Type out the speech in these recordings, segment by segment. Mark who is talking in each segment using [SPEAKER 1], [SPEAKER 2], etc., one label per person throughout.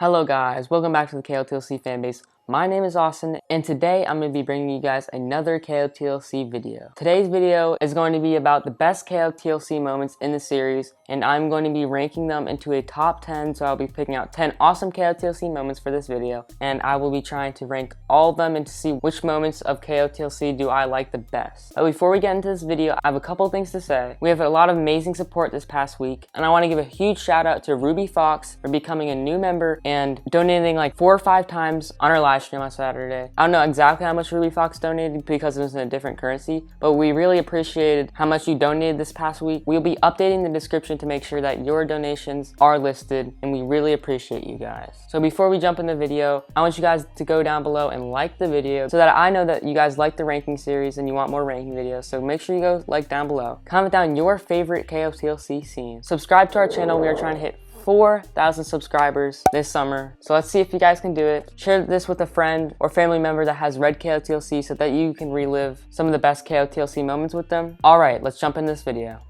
[SPEAKER 1] Hello guys, welcome back to the KotLC fanbase. My name is Austin, and today I'm going to be bringing you guys another KotLC video. Today's video is going to be about the best KotLC moments in the series, and I'm going to be ranking them into a top 10, so I'll be picking out 10 awesome KotLC moments for this video, and I will be trying to rank all of them and to see which moments of KotLC do I like the best. But before we get into this video, I have a couple things to say. We have a lot of amazing support this past week, and I want to give a huge shout out to Ruby Fox for becoming a new member and donating like 4 or 5 times on our live stream on Saturday. I don't know exactly how much Ruby Fox donated because it was in a different currency, but we really appreciated how much you donated this past week. We'll be updating the description to make sure that your donations are listed, and we really appreciate you guys. So before we jump in the video, I want you guys to go down below and like the video so that I know that you guys like the ranking series and you want more ranking videos. So make sure you go like down below. Comment down your favorite KotLC scene. Subscribe to our channel. We are trying to hit 4,000 subscribers this summer, so let's see if you guys can do it. Share this with a friend or family member that has read KotLC so that you can relive some of the best KotLC moments with them. Alright, let's jump in this video.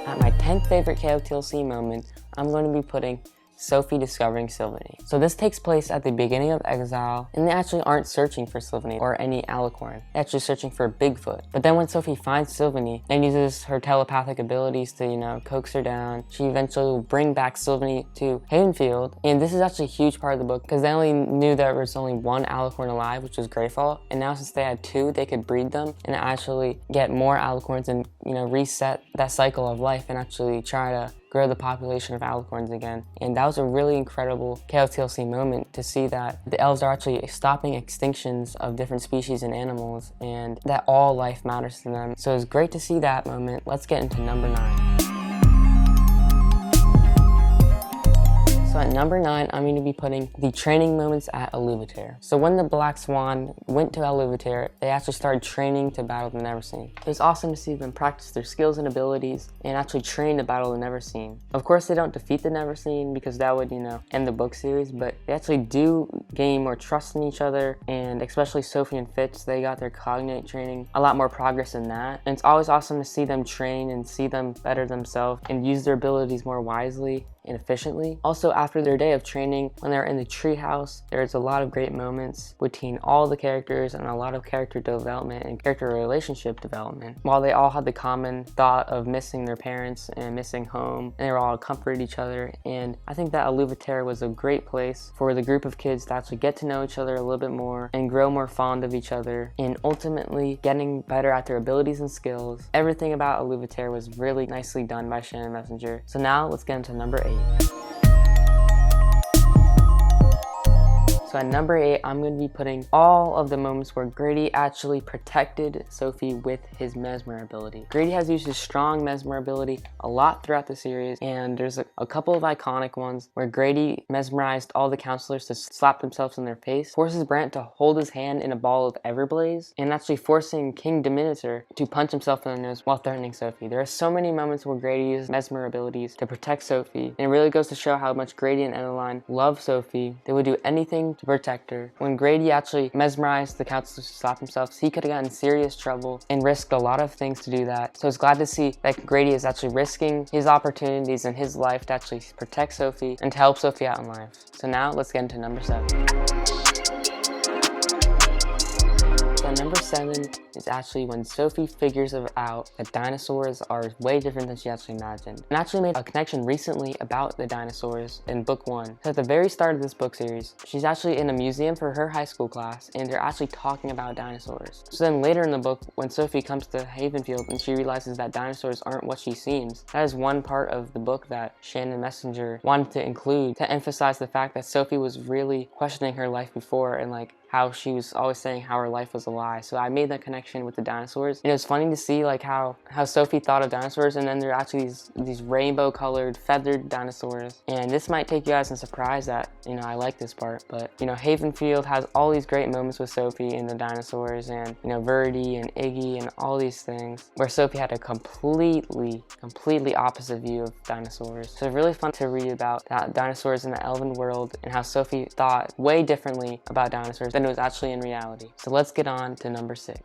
[SPEAKER 1] At my 10th favorite KotLC moment, I'm going to be putting Sophie discovering Sylvan. So this takes place at the beginning of Exile, and they actually aren't searching for Sylvan or any alicorn. They're actually searching for Bigfoot. But then when Sophie finds Sylvan and uses her telepathic abilities to, coax her down, she eventually will bring back Sylvan to Havenfield. And this is actually a huge part of the book because they only knew there was only one alicorn alive, which was Greyfall. And now since they had 2, they could breed them and actually get more alicorns and, reset that cycle of life and actually try to grow the population of alicorns again. And that was a really incredible KotLC moment to see that the elves are actually stopping extinctions of different species and animals, and that all life matters to them. So it's great to see that moment. Let's get into number 9. So at number 9, I'm going to be putting the training moments at Iluvatar. So when the Black Swan went to Iluvatar, they actually started training to battle the Neverseen. It was awesome to see them practice their skills and abilities and actually train to battle the Neverseen. Of course, they don't defeat the Neverseen because that would, end the book series, but they actually do gain more trust in each other, and especially Sophie and Fitz, they got their cognate training, a lot more progress in that. And it's always awesome to see them train and see them better themselves and use their abilities more wisely and efficiently. Also, after their day of training, when they're in the treehouse, there's a lot of great moments between all the characters and a lot of character development and character relationship development. While they all had the common thought of missing their parents and missing home, and they were all comforted each other. And I think that Iluvatar was a great place for the group of kids to actually get to know each other a little bit more and grow more fond of each other and ultimately getting better at their abilities and skills. Everything about Iluvatar was really nicely done by Shannon Messanger. So now let's get into number 8. So at number 8, I'm going to be putting all of the moments where Grady actually protected Sophie with his mesmer ability. Grady has used his strong mesmer ability a lot throughout the series, and there's a couple of iconic ones where Grady mesmerized all the councillors to slap themselves in their face, forces Brant to hold his hand in a ball of Everblaze, and actually forcing King Diminutor to punch himself in the nose while threatening Sophie. There are so many moments where Grady uses mesmer abilities to protect Sophie, and it really goes to show how much Grady and Edeline love Sophie. They would do anything to protect her. When Grady actually mesmerized the councillors to stop themselves, he could have gotten in serious trouble and risked a lot of things to do that. So it's glad to see that Grady is actually risking his opportunities in his life to actually protect Sophie and to help Sophie out in life. So now let's get into number 7. So number 7 is actually when Sophie figures out that dinosaurs are way different than she actually imagined. And actually made a connection recently about the dinosaurs in book 1. So at the very start of this book series, she's actually in a museum for her high school class, and they're actually talking about dinosaurs. So then later in the book, when Sophie comes to Havenfield and she realizes that dinosaurs aren't what she seems, that is one part of the book that Shannon Messanger wanted to include to emphasize the fact that Sophie was really questioning her life before, and how she was always saying how her life was a lie. So I made that connection with the dinosaurs. And it was funny to see how Sophie thought of dinosaurs, and then there are actually these rainbow colored feathered dinosaurs. And this might take you guys in surprise that, I like this part, but Havenfield has all these great moments with Sophie and the dinosaurs, and Verdi and Iggy and all these things where Sophie had a completely opposite view of dinosaurs. So it's really fun to read about dinosaurs in the elven world and how Sophie thought way differently about dinosaurs than it was actually in reality. So let's get on to number 6.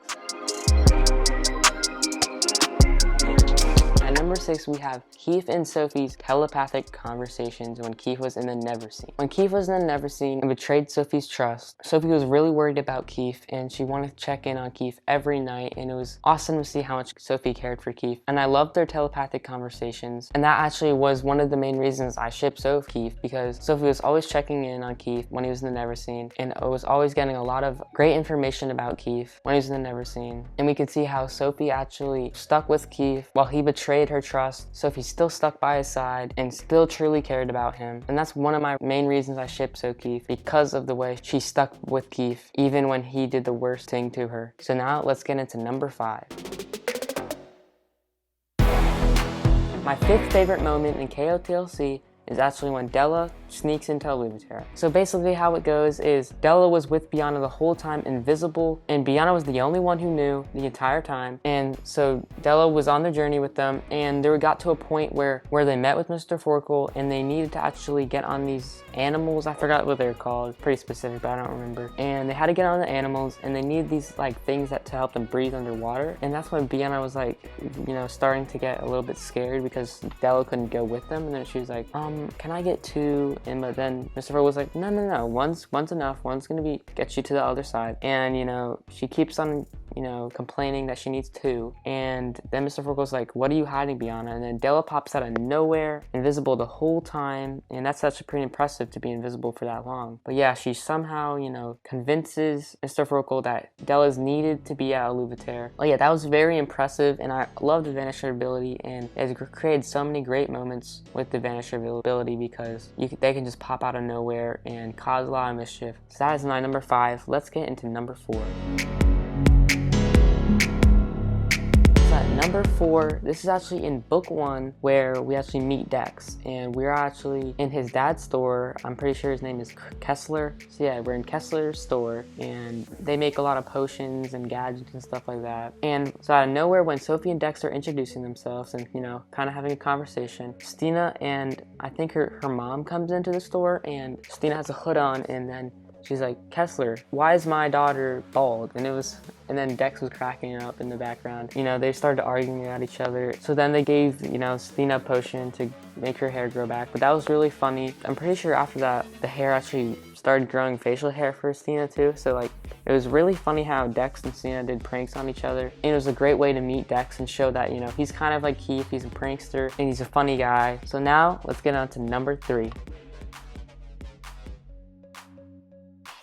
[SPEAKER 1] At number number 6, we have Keefe and Sophie's telepathic conversations when Keefe was in the Neverseen. When Keefe was in the Neverseen and betrayed Sophie's trust, Sophie was really worried about Keefe, and she wanted to check in on Keefe every night, and it was awesome to see how much Sophie cared for Keefe. And I loved their telepathic conversations, and that actually was one of the main reasons I shipped Sophie Keefe, because Sophie was always checking in on Keefe when he was in the Neverseen, and I was always getting a lot of great information about Keefe when he was in the Neverseen. And we could see how Sophie actually stuck with Keefe while he betrayed her trust. Sophie still stuck by his side and still truly cared about him, and that's one of my main reasons I shipped Sophie Keefe, because of the way she stuck with Keefe even when he did the worst thing to her. So now let's get into number 5. My 5th favorite moment in KotLC is actually when Della sneaks into lvshberry. So basically how it goes is Della was with Biana the whole time, invisible, and Biana was the only one who knew the entire time. And so Della was on their journey with them, and they got to a point where they met with Mr. Forkle, and they needed to actually get on these animals. I forgot what they're called, pretty specific, but I don't remember. And they had to get on the animals, and they needed these like things to help them breathe underwater. And that's when Biana was like, you know, starting to get a little bit scared because Della couldn't go with them. And then she was like, can I get 2? And but then Mr. Forkle was like, no, one's enough. One's gonna get you to the other side. And you know, she keeps on, you know, complaining that she needs 2. And then Mr. Forkle's like, what are you hiding, Biana? And then Della pops out of nowhere, invisible the whole time. And that's actually pretty impressive to be invisible for that long. But yeah, she somehow, you know, convinces Mr. Forkle that Della's needed to be at lvshberry. Oh yeah, that was very impressive, and I love the Vanisher ability, and it's created so many great moments with the Vanisher ability because they can just pop out of nowhere and cause a lot of mischief. So that is my number 5. Let's get into number 4. Number 4, this is actually in book 1 where we actually meet Dex, and we're actually in his dad's store. I'm pretty sure his name is Kessler. So yeah, we're in Kessler's store, and they make a lot of potions and gadgets and stuff like that. And so out of nowhere, when Sophie and Dex are introducing themselves and, you know, kind of having a conversation, Stina and I think her mom comes into the store, and Stina has a hood on, and then she's like, Kessler, why is my daughter bald? And then Dex was cracking up in the background. You know, they started arguing at each other. So then they gave, you know, Stina a potion to make her hair grow back. But that was really funny. I'm pretty sure after that, the hair actually started growing facial hair for Stina too. So like, it was really funny how Dex and Stina did pranks on each other. And it was a great way to meet Dex and show that, you know, he's kind of like Keefe, he's a prankster, and he's a funny guy. So now, let's get on to number 3.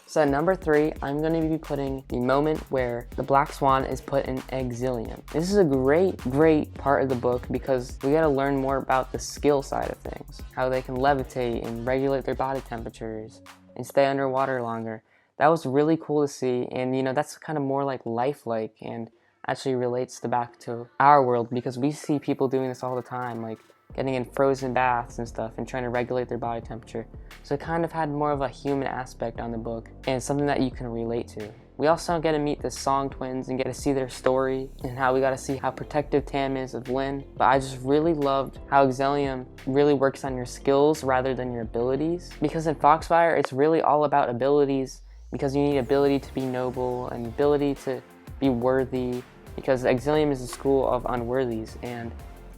[SPEAKER 1] So at number 3, I'm going to be putting the moment where the Black Swan is put in Exilium. This is a great part of the book because we got to learn more about the skill side of things. How they can levitate and regulate their body temperatures and stay underwater longer. That was really cool to see, and you know, that's kind of more like lifelike and actually relates back to our world because we see people doing this all the time, like getting in frozen baths and stuff and trying to regulate their body temperature. So it kind of had more of a human aspect on the book and something that you can relate to. We also get to meet the Song twins and get to see their story and how we got to see how protective Tam is of Lynn. But I just really loved how Exilium really works on your skills rather than your abilities. Because in Foxfire, it's really all about abilities because you need ability to be noble and ability to be worthy because Exilium is a school of unworthies, and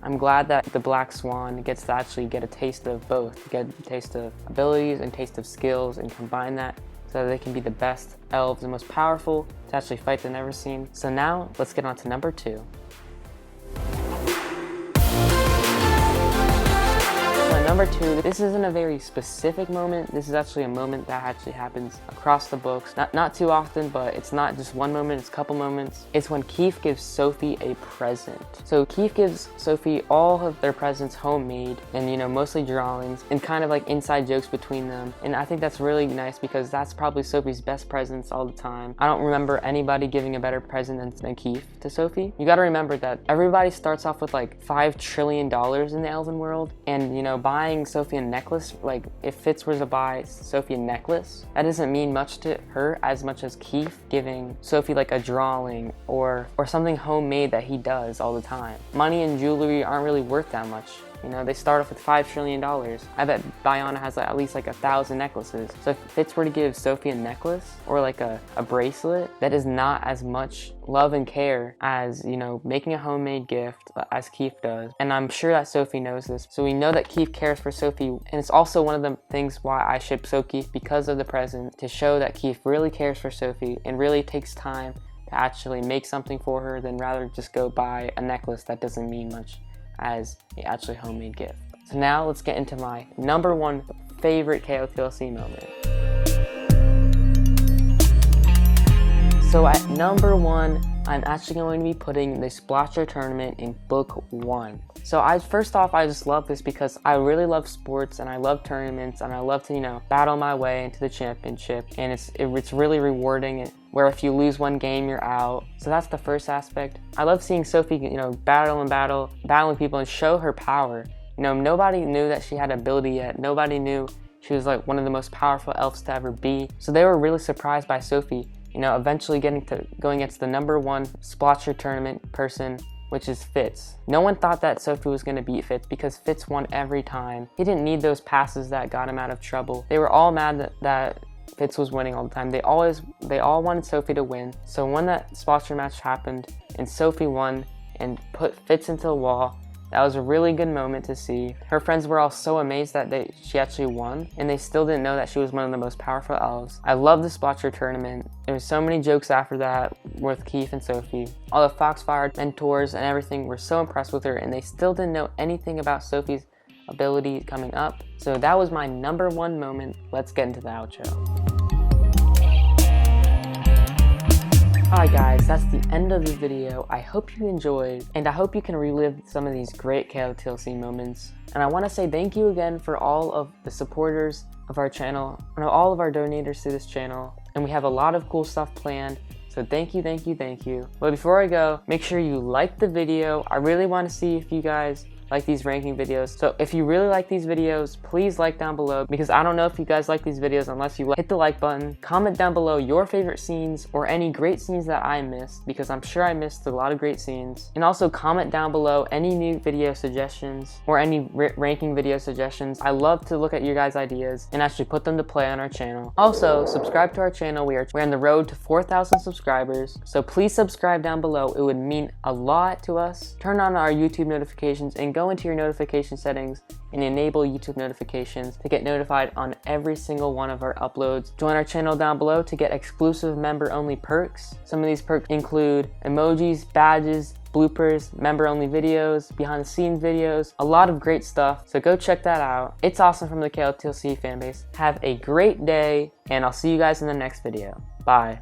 [SPEAKER 1] I'm glad that the Black Swan gets to actually get a taste of both, get a taste of abilities and taste of skills and combine that so that they can be the best elves and most powerful to actually fight the Neverseen. So now, let's get on to number 2. Number 2, this isn't a very specific moment. This is actually a moment that actually happens across the books. Not too often, but it's not just one moment, it's a couple moments. It's when Keefe gives Sophie a present. So Keefe gives Sophie all of their presents homemade and, you know, mostly drawings and kind of like inside jokes between them. And I think that's really nice because that's probably Sophie's best presents all the time. I don't remember anybody giving a better present than Keefe to Sophie. You gotta remember that everybody starts off with like $5 trillion in the Elven world, and, you know, buying Sophie a necklace, like if Fitz were to buy Sophie a necklace, that doesn't mean much to her as much as Keefe giving Sophie like a drawing or something homemade that he does all the time. Money and jewelry aren't really worth that much You know, they start off with $5 trillion. I bet Biana has at least like 1,000 necklaces. So if Fitz were to give Sophie a necklace or like a bracelet, that is not as much love and care as, you know, making a homemade gift as Keefe does. And I'm sure that Sophie knows this. So we know that Keefe cares for Sophie, and it's also one of the things why I ship Keefe, because of the present, to show that Keefe really cares for Sophie and really takes time to actually make something for her than rather just go buy a necklace that doesn't mean much as an actually homemade gift. So now let's get into my number one favorite KotLC moment. So at number one, I'm actually going to be putting the Splotcher tournament in book 1. So first off, I just love this because I really love sports and I love tournaments and I love to, you know, battle my way into the championship, and it's really rewarding, where if you lose one game, you're out. So that's the first aspect. I love seeing Sophie, you know, battling people and show her power. You know, nobody knew that she had ability yet. Nobody knew she was like one of the most powerful elves to ever be. So they were really surprised by Sophie, you know, eventually going against the number one Splotcher tournament person, which is Fitz. No one thought that Sophie was going to beat Fitz because Fitz won every time. He didn't need those passes that got him out of trouble. They were all mad that Fitz was winning all the time. They all wanted Sophie to win. So when that Splotcher match happened and Sophie won and put Fitz into the wall, that was a really good moment to see. Her friends were all so amazed that she actually won, and they still didn't know that she was one of the most powerful elves. I love the Splotcher tournament. There was so many jokes after that with Keefe and Sophie. All the Foxfire mentors and everything were so impressed with her, and they still didn't know anything about Sophie's ability coming up. So that was my number one moment. Let's get into the outro. Alright guys, that's the end of the video. I hope you enjoyed, and I hope you can relive some of these great KotLC moments. And I want to say thank you again for all of the supporters of our channel and all of our donators to this channel. And we have a lot of cool stuff planned. So thank you, thank you, thank you. But before I go, make sure you like the video. I really want to see if you guys like these ranking videos. So if you really like these videos, please like down below, because I don't know if you guys like these videos unless you hit the like button. Comment down below your favorite scenes or any great scenes that I missed, because I'm sure I missed a lot of great scenes. And also comment down below any new video suggestions or any ranking video suggestions. I love to look at your guys' ideas and actually put them to play on our channel. Also, subscribe to our channel. We're on the road to 4,000 subscribers. So please subscribe down below. It would mean a lot to us. Turn on our YouTube notifications and go into your notification settings and enable YouTube notifications to get notified on every single one of our uploads. Join our channel down below to get exclusive member-only perks. Some of these perks include emojis, badges, bloopers, member-only videos, behind-the-scenes videos, a lot of great stuff. So go check that out. It's awesome from the KotLC fanbase. Have a great day, and I'll see you guys in the next video. Bye.